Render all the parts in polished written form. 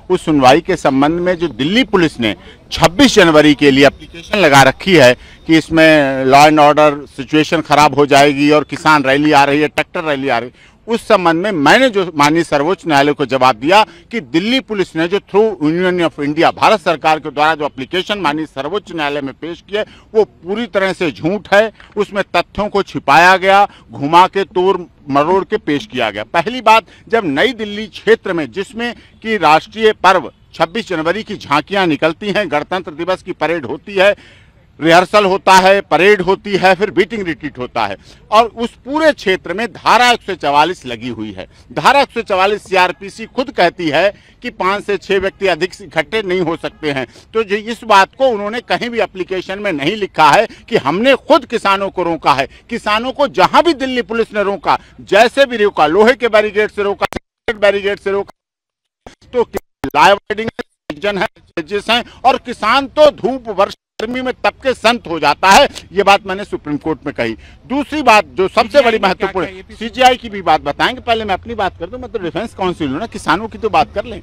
उस सुनवाई के संबंध में जो दिल्ली पुलिस ने 26 जनवरी के लिए एप्लीकेशन लगा रखी है कि इसमें लॉ एंड ऑर्डर सिचुएशन खराब हो जाएगी और किसान रैली आ रही है, ट्रैक्टर रैली आ रही है, उस संबंध में मैंने जो माननीय सर्वोच्च न्यायालय को जवाब दिया कि दिल्ली पुलिस ने जो through union of India Bharat सरकार के द्वारा जो एप्लीकेशन माननीय सर्वोच्च न्यायालय में पेश किया वो पूरी तरह से झूठ है। उसमें तथ्यों को छिपाया गया, घुमा के तोड़ मरोड़ के पेश किया गया। पहली बात, जब नई दिल्ली क्षेत्र में जिसमें कि राष्ट्रीय पर्व 26 जनवरी की झांकियां निकलती हैं, गणतंत्र दिवस की परेड होती है, रिहर्सल होता है, परेड होती है, फिर बीटिंग रिट्रीट होता है, और उस पूरे क्षेत्र में धारा 144 लगी हुई है। धारा 144 सीआरपीसी खुद कहती है कि 5 से 6 व्यक्ति अधिक इकट्ठे नहीं हो सकते हैं। तो इस बात को उन्होंने कहीं भी एप्लीकेशन में नहीं लिखा है कि हमने खुद किसानों को रोका है। किसानों को जहां भी दिल्ली पुलिस ने रोका, जैसे भी रोका, लोहे के बैरिकेड से रोका, बैरिकेड से रोका, तो लॉ अबाइडिंग है, जजेस हैं, और किसान तो धूप वर्ष गर्मी में तप के संत हो जाता है। ये बात मैंने सुप्रीम कोर्ट में कही। दूसरी बात जो सबसे बड़ी महत्वपूर्ण है, सीजीआई की भी बात बताएंगे, पहले मैं अपनी बात कर दूं, मैं तो डिफेंस काउंसिल हूं ना, किसानों की तो बात कर लें।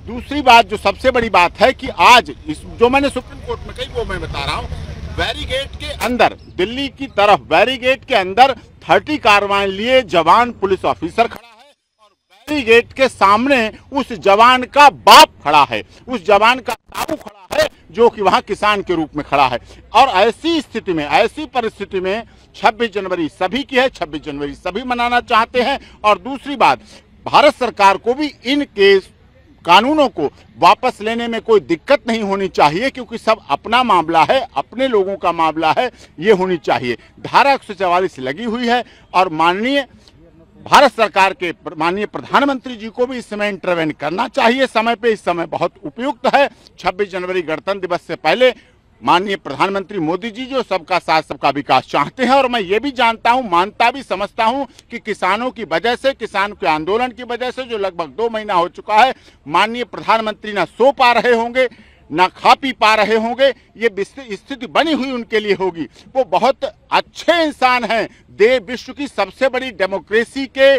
दूसरी बात जो सबसे बड़ी बात है कि आज जो मैंने सुप्रीम कोर्ट में कही वो मैं बता रहा हूँ, बैरिगेट के अंदर, दिल्ली की तरफ बैरिगेट के अंदर 30 कार्रवाई लिए जवान पुलिस ऑफिसर खड़ा है, और बैरिगेट के सामने उस जवान का बाप खड़ा है, उस जवान का ताऊ खड़ा है, जो कि वहां किसान के रूप में खड़ा है। और ऐसी स्थिति में, ऐसी परिस्थिति में 26 जनवरी सभी की है, 26 जनवरी सभी मनाना चाहते हैं। और दूसरी बात, भारत सरकार को भी इन केस कानूनों को वापस लेने में कोई दिक्कत नहीं होनी चाहिए, क्योंकि सब अपना मामला है, अपने लोगों का मामला है, ये होनी चाहिए। धारा 144 लगी हुई है, और माननीय भारत सरकार के माननीय प्रधानमंत्री जी को भी इस समय इंटरवेन करना चाहिए समय पे। इस समय बहुत उपयुक्त है। 26 जनवरी गणतंत्र दिवस से पहले माननीय प्रधानमंत्री मोदी जी जो सबका साथ सबका विकास चाहते हैं, और मैं ये भी जानता हूं, मानता भी समझता हूं कि किसानों की वजह से, किसान के आंदोलन की वजह से जो लगभग 2 महीना हो चुका है, माननीय प्रधानमंत्री ना सो पा रहे होंगे, ना खा पी पा रहे होंगे, ये स्थिति बनी हुई उनके लिए होगी। वो बहुत अच्छे इंसान हैं, विश्व की सबसे बड़ी डेमोक्रेसी के,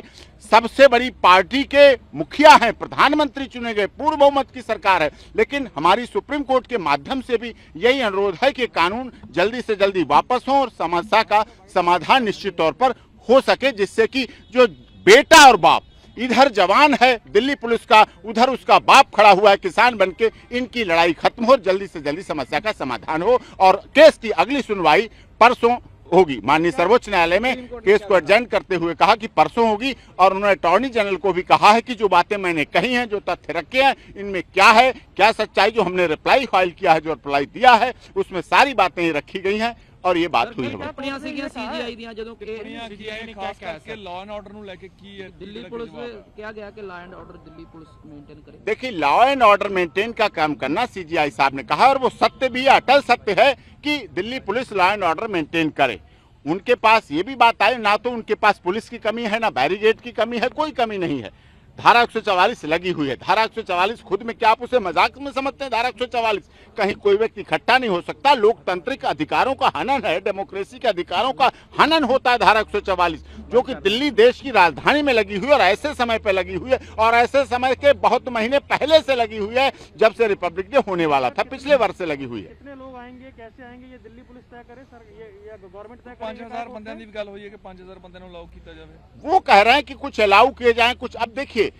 सबसे बड़ी पार्टी के मुखिया हैं, प्रधानमंत्री चुने गए, पूर्ण बहुमत की सरकार है। लेकिन हमारी सुप्रीम कोर्ट के माध्यम से भी यही अनुरोध है कि कानून जल्दी से जल्दी वापस हो और समस्या का समाधान निश्चित तौर पर हो सके, जिससे कि जो बेटा और बाप, इधर जवान है दिल्ली पुलिस का, उधर उसका बाप खड़ा हुआ है किसान बनके, इनकी लड़ाई खत्म हो, जल्दी से जल्दी समस्या का समाधान हो। और केस की अगली सुनवाई परसों होगी। माननीय सर्वोच्च न्यायालय में केस को एडजर्न करते हुए कहा कि परसों होगी, और उन्होंने अटॉर्नी जनरल को भी कहा है कि जो बातें मैंने कही हैं, जो तथ्य रखे हैं, इनमें क्या है, क्या सच्चाई, जो हमने रिप्लाई फाइल किया है, जो रिप्लाई दिया है, उसमें सारी बातें रखी गई हैं, और ये बात हुई है। देखिए, लॉ एंड ऑर्डर मेंटेन का काम करना सीजीआई साहब ने कहा, और वो सत्य भी है, अटल सत्य है कि Delhi police law and order maintain करे। उनके पास ये भी बात आई, ना तो उनके पास पुलिस की कमी है, ना बैरिकेड की कमी है, कोई कमी नहीं है। धारा 144 लगी हुई है। धारा 144 खुद में क्या आप उसे मजाक में समझते हैं? धारा 144 कहीं कोई व्यक्ति इकट्ठा नहीं हो सकता, लोकतांत्रिक अधिकारों का हनन है, डेमोक्रेसी के अधिकारों का हनन होता है। धारा 144 जो कि दिल्ली देश की राजधानी में लगी हुई है, और ऐसे समय पे लगी हुई है, और ऐसे समय के बहुत महीने पहले से लगी हुई है, जब से रिपब्लिक डे होने वाला था, पिछले वर्ष से लगी हुई है। कितने लोग आएंगे, कैसे आएंगे, ये दिल्ली पुलिस तय करे सर, ये गवर्नमेंट तय करे। 5000 बंदे की गल हुई है कि 5000 बंदे अलाउ किया जाए। वो कह रहे हैं कि कुछ अलाउ किए जाए, कुछ। अब देखिए,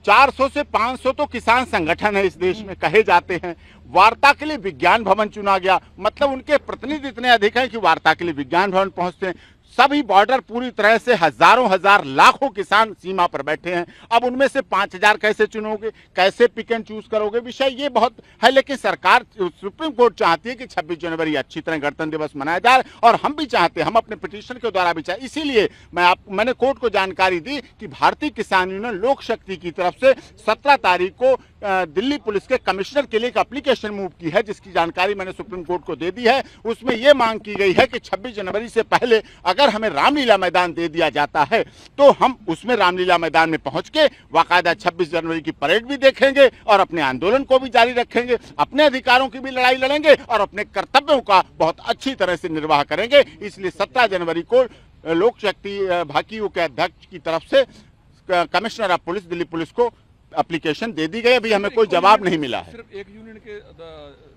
400 से 500 तो किसान संगठन है इस देश में, कहे जाते हैं। वार्ता के लिए विज्ञान भवन चुना गया, मतलब उनके प्रतिनिधि इतने अधिक हैं कि वार्ता के लिए विज्ञान भवन पहुंचते हैं। सभी बॉर्डर पूरी तरह से हजारों हजार लाखों किसान सीमा पर बैठे हैं। अब उनमें से 5000 कैसे चुनोगे, कैसे पिक एंड चूज करोगे, विषय ये बहुत है। लेकिन सरकार, सुप्रीम कोर्ट चाहती है कि 26 जनवरी अच्छी तरह गणतंत्र दिवस मनाया जाए, और हम भी चाहते हैं, हम अपने पिटीशन के द्वारा भी चाहते। इसीलिए मैंने कोर्ट को जानकारी दी कि भारतीय किसान यूनियन लोक शक्ति की तरफ से 17 तारीख को दिल्ली पुलिस के कमिश्नर के लिए एक एप्लीकेशन मूव की है, जिसकी जानकारी मैंने सुप्रीम कोर्ट को दे दी है। उसमें यह मांग की गई है कि 26 जनवरी से पहले अगर हमें रामलीला मैदान दे दिया जाता है, तो हम उसमें रामलीला मैदान में पहुंच के बाकायदा 26 जनवरी की परेड भी देखेंगे, और अपने आंदोलन को भी जारी रखेंगे, अपने अधिकारों की भी लड़ाई लड़ेंगे, और अपने कर्तव्यों का बहुत अच्छी तरह से निर्वाह करेंगे। इसलिए 17 जनवरी को लोक शक्ति भाकियू के अध्यक्ष की तरफ से commissioner of police Delhi police को एप्लीकेशन दे दी गई, अभी हमें कोई जवाब नहीं मिला है। सिर्फ एक यूनियन के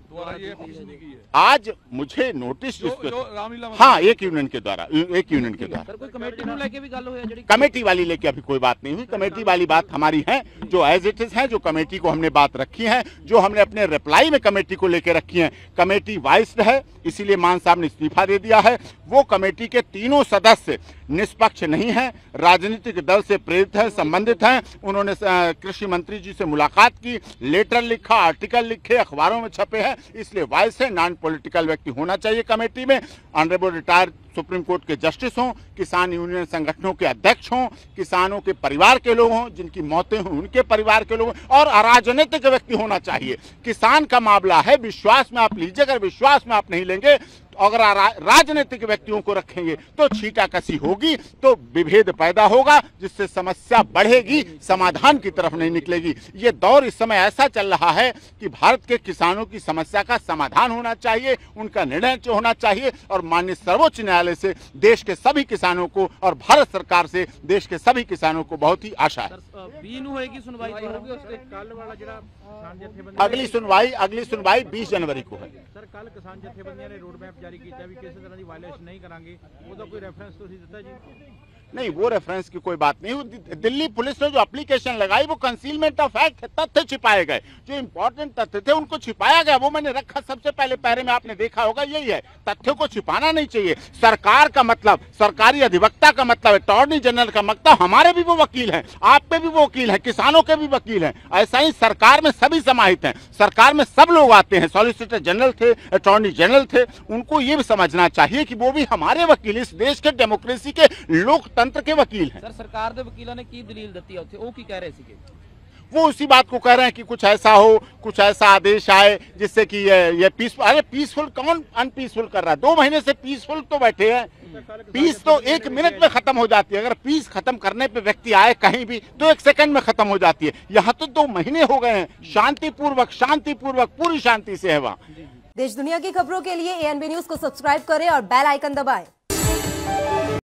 द्वारा ये एप्लीकेशन दी गई है। आज मुझे नोटिस जो रामलीला हाँ, एक यूनियन के द्वारा कोई कमेटी ਨੂੰ ਲੈ ਕੇ ਵੀ ਗੱਲ ਹੋਈ ਹੈ ਜਿਹੜੀ कमेटी वाली लेके अभी कोई बात नहीं हुई। कमेटी वाली बात हमारी है जो एज इट इज है, जो कमेटी को हमने बात रखी है, जो हमने अपने रिप्लाई में कमेटी को लेकर रखी है। कमेटी वाइस्ड है, इसीलिए मान साहब ने इस्तीफा दे दिया है। वो कमेटी के तीनों सदस्य निष्पक्ष नहीं है, राजनीतिक दल से प्रेरित है, संबंधित हैं। उन्होंने कृषि मंत्री जी से मुलाकात की, लेटर लिखा, आर्टिकल लिखे, अखबारों में छपे हैं, इसलिए वाइस है, नॉन पॉलिटिकल व्यक्ति होना चाहिए कमेटी में। ऑनरेबल रिटायर्ड सुप्रीम कोर्ट के जस्टिस हों, किसान यूनियन संगठनों के अध्यक्ष हों, किसानों के परिवार के लोग हों, जिनकी मौतें हों उनके परिवार के लोग हों, और अराजनीतिक व्यक्ति होना चाहिए। किसान का मामला है, विश्वास में आप लीजिए, अगर विश्वास में आप नहीं लेंगे, अगर राजनीतिक व्यक्तियों को रखेंगे तो छींटाकशी होगी, तो विभेद पैदा होगा, जिससे समस्या बढ़ेगी, समाधान की तरफ नहीं निकलेगी। ये दौर इस समय ऐसा चल रहा है कि भारत के किसानों की समस्या का समाधान होना चाहिए, उनका निर्णय होना चाहिए, और माननीय सर्वोच्च न्यायालय से देश के सभी किसानों को और भारत सरकार से देश के सभी किसानों को बहुत ही आशा है। होएगी सुनवाई अगली सुनवाई 20 जनवरी को है। सर, कल किसान जथेबंदियां ने रोड मैप जारी किया भी किसी तरह की वायलेशन नहीं करांगे, वो तो कोई रेफरेंस तो दिता जी नहीं, वो रेफरेंस की कोई बात नहीं। दिल्ली पुलिस ने जो एप्लीकेशन लगाई वो कंसीलमेंट ऑफ फैक्ट है, तथ्य छिपाए गए, जो इंपॉर्टेंट तथ्य थे उनको छिपाया गया। वो मैंने रखा सबसे पहले पैरे में, आपने देखा होगा, यही है, तथ्यों को छिपाना नहीं चाहिए। सरकार का मतलब, सरकारी अधिवक्ता का मतलब, अटॉर्नी जनरल का मतलब, हमारे भी वो वकील हैं, आपके भी वो वकील हैं, किसानों के भी वकील हैं। ऐसा ही सरकार में सभी समाहित हैं, सरकार में सब लोग आते हैं, सॉलिसिटर जनरल थे, अटॉर्नी जनरल थे, उनको ये भी समझना चाहिए कि वो भी हमारे वकील, इस देश के डेमोक्रेसी के लोकतंत्र के वकील हैं। सर, सरकार के वकीलों ने की दलील दी है, वो की कह रहे थे? वो उसी बात को कह रहे हैं कि कुछ ऐसा हो, कुछ ऐसा आदेश आए जिससे कि ये पीसफुल, अरे पीसफुल कौन अनपीसफुल कर रहा है? 2 महीने से पीसफुल तो बैठे हैं। पीस तो 1 मिनट में खत्म हो जाती है, अगर पीस खत्म करने पे व्यक्ति आए कहीं भी तो 1 सेकंड में खत्म हो जाती है। यहाँ तो 2 महीने हो गए हैं, शांतिपूर्वक पूरी शांति से है वहाँ। देश दुनिया की खबरों के लिए ANB न्यूज को सब्सक्राइब करें और बेल आइकन दबाएं।